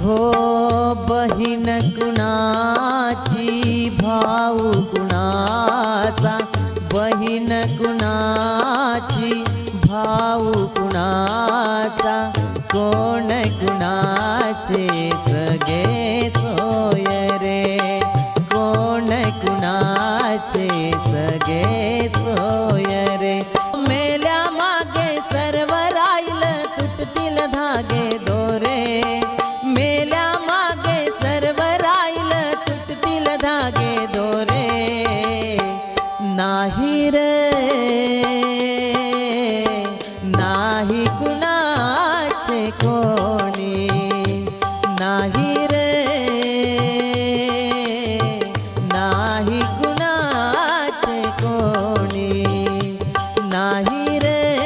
हो बहीण कुणाची भाऊ कुणाचा, बहीण कुणाची भाऊ कुणाचा, कोण कुणाचे सगे सोय रे, कोण कुणाचे सगे सोय रे। मेल्या मागे सर्व राहिल तुटतील धागे दोरे, मेल्या मागे सर्व राहिल तुटतील धागे दोरे। नाही रे नाही कुणाचे को